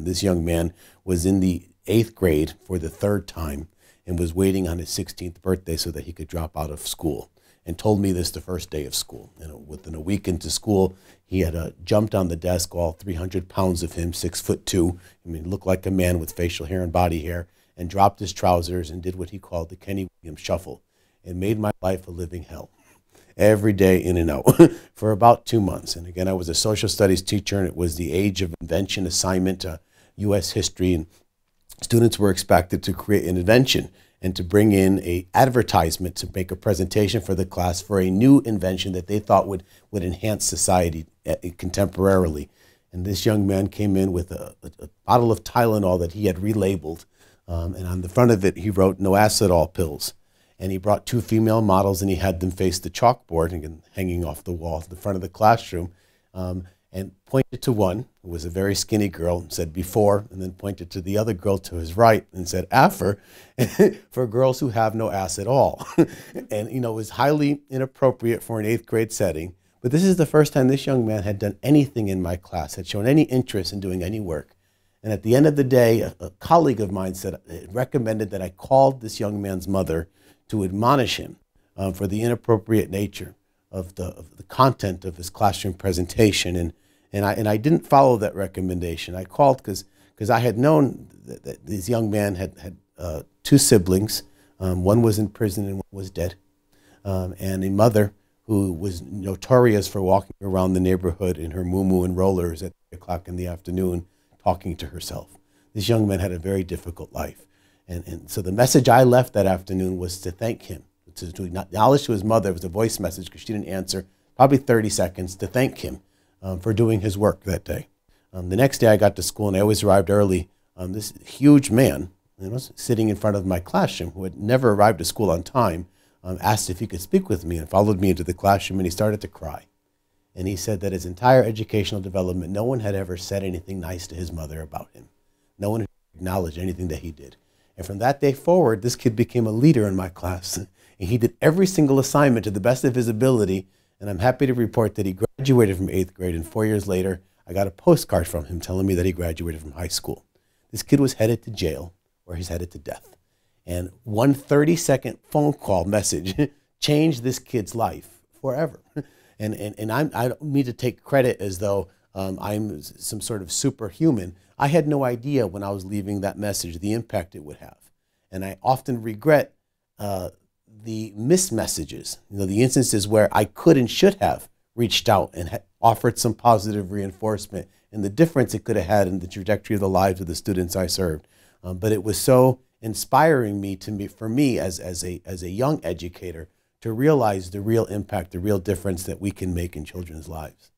This young man was in the 8th grade for the 3rd time and was waiting on his 16th birthday so that he could drop out of school, and told me this the first day of school. And within a week into school, he had jumped on the desk, all 300 pounds of him, 6'2". I mean, looked like a man with facial hair and body hair, and dropped his trousers and did what he called the Kenny Williams shuffle, and made my life a living hell. Every day in and out for about 2 months. And again, I was a social studies teacher, and it was the age of invention assignment, U.S. history, and students were expected to create an invention and to bring in an advertisement to make a presentation for the class for a new invention that they thought would enhance society contemporarily. And this young man came in with a bottle of Tylenol that he had relabeled, and on the front of it he wrote "no acid all pills." And he brought 2 female models, and he had them face the chalkboard and hanging off the wall at the front of the classroom, and pointed to one, who was a very skinny girl, and said "before," and then pointed to the other girl to his right and said "after," for girls who have no ass at all. And, you know, it was highly inappropriate for an 8th grade setting. But this is the first time this young man had done anything in my class, had shown any interest in doing any work. And at the end of the day, a colleague of mine recommended that I called this young man's mother to admonish him for the inappropriate nature of the content of his classroom presentation. And I didn't follow that recommendation. I called because I had known that this young man had 2 siblings. One was in prison and one was dead. And a mother who was notorious for walking around the neighborhood in her muumuu and rollers at 3 o'clock in the afternoon talking to herself. This young man had a very difficult life. And so the message I left that afternoon was to thank him, to acknowledge to his mother. It was a voice message because she didn't answer, probably 30 seconds, to thank him for doing his work that day. The next day I got to school, and I always arrived early. This huge man, sitting in front of my classroom, who had never arrived to school on time, asked if he could speak with me, and followed me into the classroom, and he started to cry. And he said that his entire educational development, no one had ever said anything nice to his mother about him. No one had acknowledged anything that he did. And from that day forward, this kid became a leader in my class. And he did every single assignment to the best of his ability. And I'm happy to report that he graduated from 8th grade. And 4 years later, I got a postcard from him telling me that he graduated from high school. This kid was headed to jail, where he's headed to death. And one 30-second phone call message changed this kid's life forever. And I don't mean to take credit as though I'm some sort of superhuman. I had no idea when I was leaving that message the impact it would have. And I often regret the missed messages, the instances where I could and should have reached out and offered some positive reinforcement, and the difference it could have had in the trajectory of the lives of the students I served. But it was so inspiring for me as a young educator to realize the real impact, the real difference that we can make in children's lives.